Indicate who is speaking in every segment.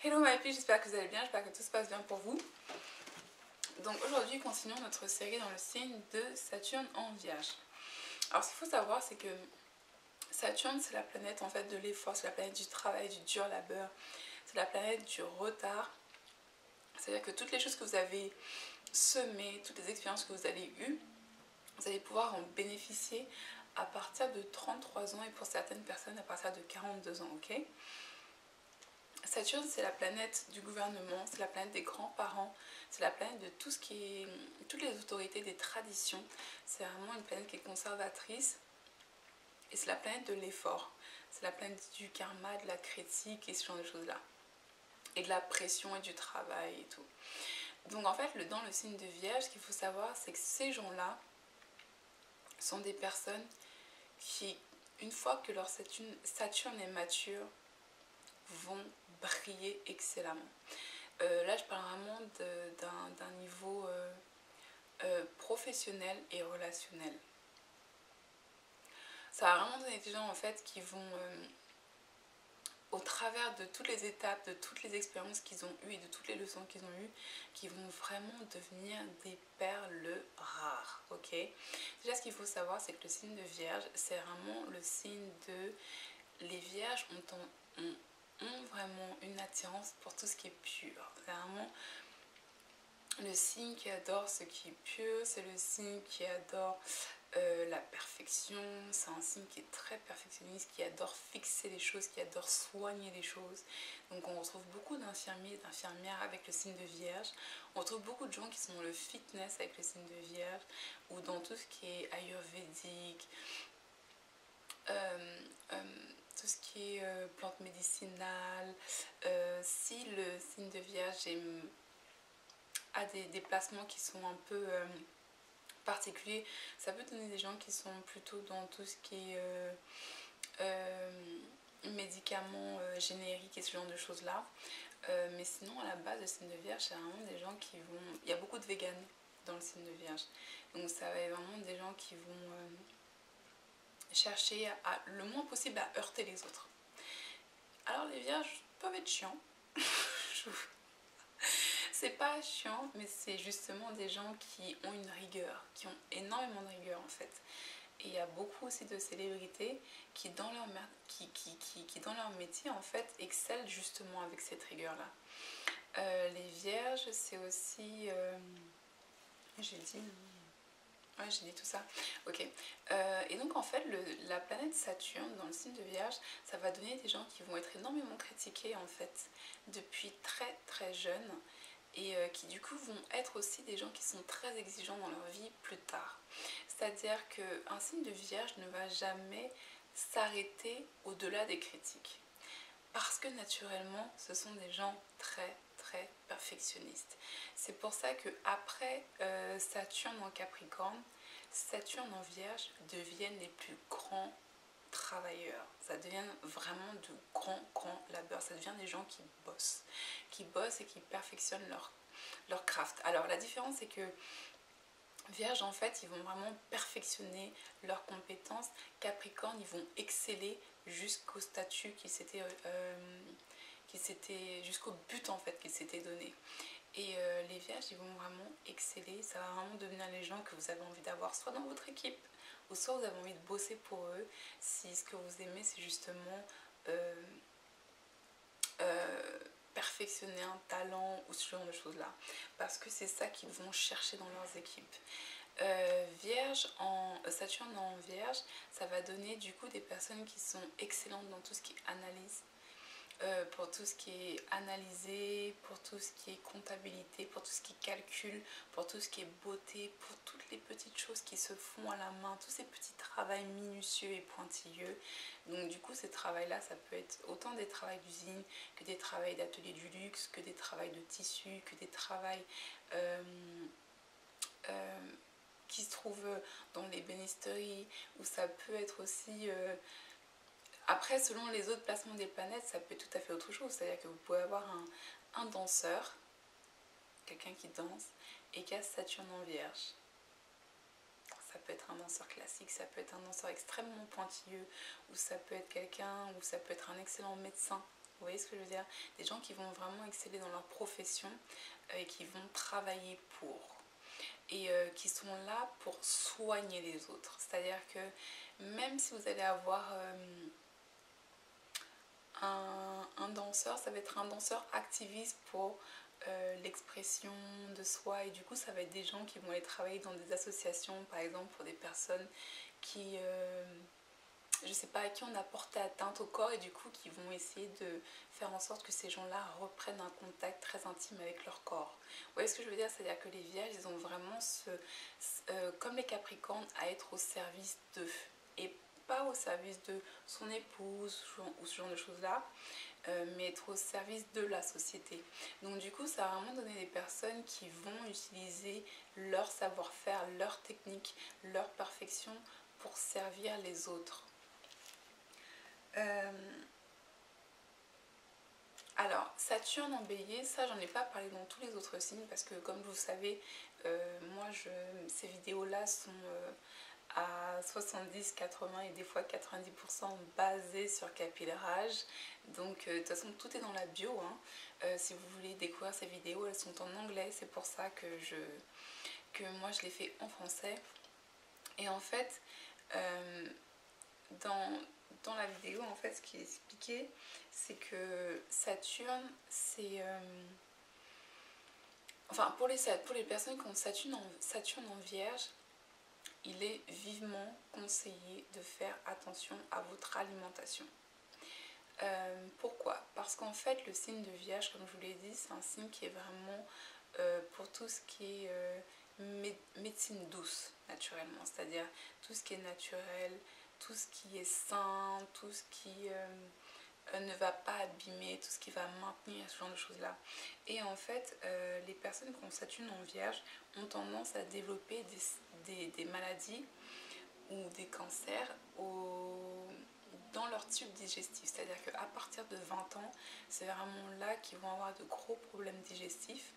Speaker 1: Hello my people, j'espère que vous allez bien, j'espère que tout se passe bien pour vous. Donc aujourd'hui, continuons notre série dans le signe de Saturne en Vierge. Alors ce qu'il faut savoir, c'est que Saturne, c'est la planète en fait de l'effort, c'est la planète du travail, du dur labeur, c'est la planète du retard. C'est-à-dire que toutes les choses que vous avez semées, toutes les expériences que vous avez eues, vous allez pouvoir en bénéficier à partir de 33 ans et pour certaines personnes à partir de 42 ans, ok ? Saturne, c'est la planète du gouvernement, c'est la planète des grands-parents, c'est la planète de tout ce qui est, toutes les autorités, des traditions. C'est vraiment une planète qui est conservatrice et c'est la planète de l'effort. C'est la planète du karma, de la critique et ce genre de choses-là. Et de la pression et du travail et tout. Donc en fait, dans le signe de Vierge, ce qu'il faut savoir, c'est que ces gens-là sont des personnes qui, une fois que leur Saturne est mature, vont briller excellemment. Là, je parle vraiment d'un niveau professionnel et relationnel. Ça va vraiment donner des gens en fait qui vont, au travers de toutes les étapes, de toutes les expériences qu'ils ont eues et de toutes les leçons qu'ils ont eues, qui vont vraiment devenir des perles rares, ok ? Déjà, ce qu'il faut savoir, c'est que le signe de Vierge, c'est vraiment le signe de... Les Vierges ont vraiment une attirance pour tout ce qui est pur. C'est vraiment le signe qui adore ce qui est pur, c'est le signe qui adore la perfection, c'est un signe qui est très perfectionniste, qui adore fixer les choses, qui adore soigner les choses. Donc on retrouve beaucoup d'infirmiers et d'infirmières avec le signe de Vierge. On retrouve beaucoup de gens qui sont dans le fitness avec le signe de Vierge ou dans tout ce qui est ayurvédique, tout ce qui est plantes médicinales. Si le signe de Vierge a des placements qui sont un peu particuliers, ça peut donner des gens qui sont plutôt dans tout ce qui est médicaments génériques et ce genre de choses là. Mais sinon, à la base, le signe de Vierge, c'est vraiment des gens qui vont... Il y a beaucoup de véganes dans le signe de Vierge. Donc ça va être vraiment des gens qui vont chercher le moins possible à heurter les autres. Alors les Vierges peuvent être chiants. C'est pas chiant, mais c'est justement des gens qui ont une rigueur, qui ont énormément de rigueur en fait. Et il y a beaucoup aussi de célébrités qui dans leur métier en fait excellent justement avec cette rigueur-là. Les Vierges, c'est aussi... j'ai dit... Ouais, j'ai dit tout ça. Ok. Et donc en fait, la planète Saturne dans le signe de Vierge, ça va donner des gens qui vont être énormément critiqués en fait depuis très très jeunes et qui du coup vont être aussi des gens qui sont très exigeants dans leur vie plus tard. C'est-à-dire qu'un signe de Vierge ne va jamais s'arrêter au-delà des critiques. Parce que naturellement, ce sont des gens très très perfectionnistes. C'est pour ça qu'après Saturne en Capricorne, Saturne en Vierge deviennent les plus grands travailleurs. Ça devient vraiment de grands labeurs. Ça devient des gens qui bossent et qui perfectionnent leur craft. Alors la différence, c'est que Vierge, en fait, ils vont vraiment perfectionner leurs compétences. Capricorne, ils vont exceller jusqu'au statut jusqu'au but en fait qu'ils s'étaient donné. Et les Vierges, ils vont vraiment exceller. Ça va vraiment devenir les gens que vous avez envie d'avoir soit dans votre équipe, ou soit vous avez envie de bosser pour eux si ce que vous aimez c'est justement perfectionner un talent ou ce genre de choses là, parce que c'est ça qu'ils vont chercher dans leurs équipes. Saturne en Vierge, ça va donner du coup des personnes qui sont excellentes dans tout ce qui est analyse, pour tout ce qui est analysé, pour tout ce qui est comptabilité, pour tout ce qui est calcul, pour tout ce qui est beauté, pour toutes les petites choses qui se font à la main, tous ces petits travails minutieux et pointilleux. Donc du coup, ces travails-là, ça peut être autant des travails d'usine que des travails d'atelier du luxe, que des travails de tissu, que des travails qui se trouvent dans l'ébénisterie, ou ça peut être aussi... Après, selon les autres placements des planètes, ça peut être tout à fait autre chose. C'est-à-dire que vous pouvez avoir un danseur, quelqu'un qui danse, et qui a Saturne en Vierge. Ça peut être un danseur classique, ça peut être un danseur extrêmement pointilleux, ou ça peut être quelqu'un, ou ça peut être un excellent médecin Vous voyez ce que je veux dire? Des gens qui vont vraiment exceller dans leur profession et qui vont travailler pour. Et qui sont là pour soigner les autres. C'est-à-dire que même si vous allez avoir un danseur, ça va être un danseur activiste pour l'expression de soi, et du coup ça va être des gens qui vont aller travailler dans des associations, par exemple pour des personnes qui je sais pas, à qui on a porté atteinte au corps, et du coup qui vont essayer de faire en sorte que ces gens-là reprennent un contact très intime avec leur corps. Vous voyez ce que je veux dire? C'est-à-dire que les vierges, ils ont vraiment comme les capricornes, à être au service d'eux, et pas au service de son épouse ou ce genre de choses-là, mais être au service de la société. Donc du coup, ça va vraiment donner des personnes qui vont utiliser leur savoir-faire, leur technique, leur perfection pour servir les autres. Alors, Saturne en bélier, ça j'en ai pas parlé dans tous les autres signes parce que comme vous savez, moi ces vidéos-là sont à 70, 80 et des fois 90% basées sur capillérage. Donc de toute façon tout est dans la bio, hein. Si vous voulez découvrir ces vidéos, elles sont en anglais, c'est pour ça que moi je les fais en français. Et en fait, dans la vidéo, en fait, ce qui est expliqué, c'est que Saturne, c'est... enfin, pour les personnes qui ont Saturne en Vierge, il est vivement conseillé de faire attention à votre alimentation. Pourquoi? Parce qu'en fait, le signe de Vierge, comme je vous l'ai dit, c'est un signe qui est vraiment pour tout ce qui est médecine douce, naturellement. C'est-à-dire tout ce qui est naturel, tout ce qui est sain, tout ce qui ne va pas abîmer, tout ce qui va maintenir, ce genre de choses-là. Et en fait, les personnes qui ont Saturne en Vierge ont tendance à développer des maladies ou des cancers dans leur tube digestif. C'est-à-dire qu'à partir de 20 ans, c'est vraiment là qu'ils vont avoir de gros problèmes digestifs.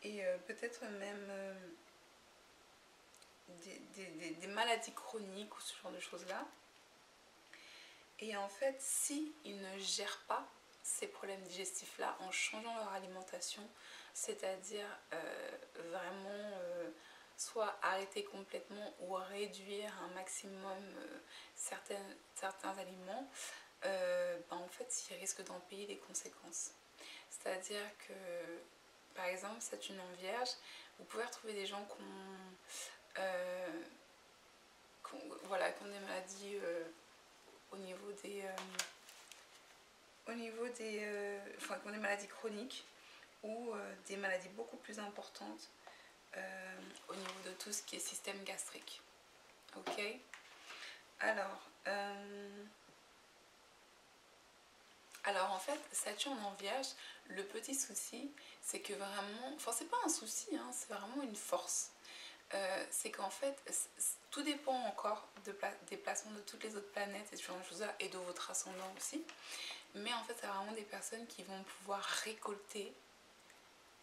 Speaker 1: Et peut-être même des maladies chroniques ou ce genre de choses-là. Et en fait, s'ils ne gèrent pas ces problèmes digestifs-là en changeant leur alimentation, c'est-à-dire vraiment soit arrêter complètement ou réduire un maximum certains aliments, en fait, ils risquent d'en payer les conséquences. C'est-à-dire que, par exemple, c'est une en vierge, vous pouvez retrouver des gens qui ont des maladies au niveau des qui ont des maladies chroniques ou des maladies beaucoup plus importantes au niveau de tout ce qui est système gastrique. Ok. Alors en fait, Saturne en Vierge, le petit souci, c'est que vraiment, enfin c'est pas un souci, hein, c'est vraiment une force. C'est qu'en fait, tout dépend encore des placements de toutes les autres planètes et ce genre de choses-là, et de votre ascendant aussi. Mais en fait, c'est vraiment des personnes qui vont pouvoir récolter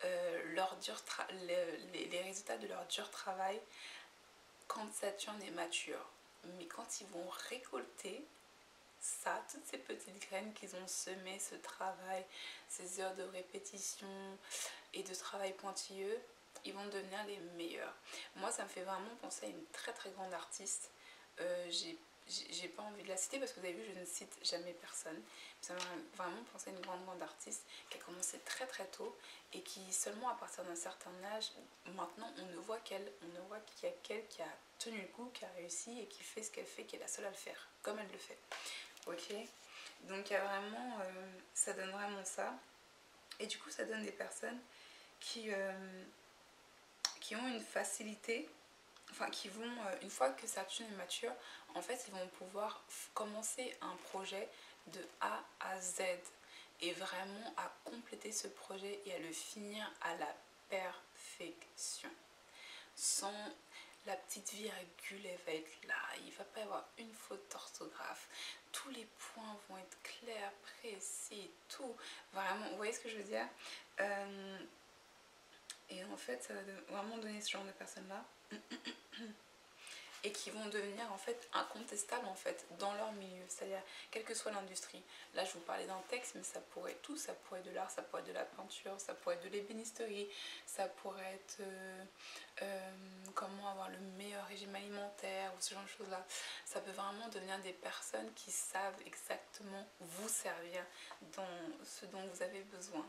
Speaker 1: les résultats de leur dur travail quand Saturne est mature. Mais quand ils vont récolter ça, toutes ces petites graines qu'ils ont semées, ce travail, ces heures de répétition et de travail pointilleux, ils vont devenir les meilleurs. Moi, ça me fait vraiment penser à une très très grande artiste. J'ai pas envie de la citer parce que vous avez vu, je ne cite jamais personne. Ça m'a vraiment pensé à une grande artiste qui a commencé très très tôt et qui seulement à partir d'un certain âge, maintenant on ne voit qu'il y a qu'elle qui a tenu le coup, qui a réussi et qui fait ce qu'elle fait, qui est la seule à le faire, comme elle le fait. Ok, donc il y a vraiment, ça donne vraiment ça. Et du coup ça donne des personnes qui ont une facilité, enfin qui vont, une fois que Saturne est mature, en fait ils vont pouvoir commencer un projet de A à Z et vraiment à compléter ce projet et à le finir à la perfection. Sans la petite virgule, elle va être là, il ne va pas y avoir une faute d'orthographe, tous les points vont être clairs, précis, tout, vraiment, vous voyez ce que je veux dire? Et en fait, ça va vraiment donner ce genre de personnes-là. et qui vont devenir en fait incontestables en fait dans leur milieu, c'est-à-dire quelle que soit l'industrie. Là je vous parlais d'un texte, mais ça pourrait être tout, ça pourrait être de l'art, ça pourrait être de la peinture, ça pourrait être de l'ébénisterie, ça pourrait être comment avoir le meilleur régime alimentaire ou ce genre de choses là. Ça peut vraiment devenir des personnes qui savent exactement vous servir dans ce dont vous avez besoin.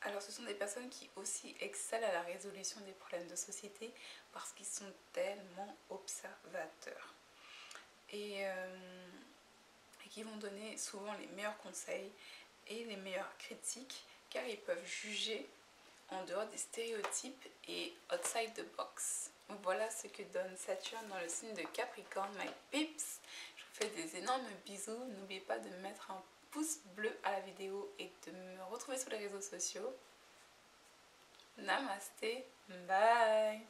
Speaker 1: Alors ce sont des personnes qui aussi excellent à la résolution des problèmes de société parce qu'ils sont tellement observateurs et qui vont donner souvent les meilleurs conseils et les meilleures critiques car ils peuvent juger en dehors des stéréotypes et outside the box. Voilà ce que donne Saturne dans le signe de Capricorne, my peeps. Je vous fais des énormes bisous. N'oubliez pas de mettre un pouce bleu à la vidéo et de me retrouver sur les réseaux sociaux. Namasté, bye.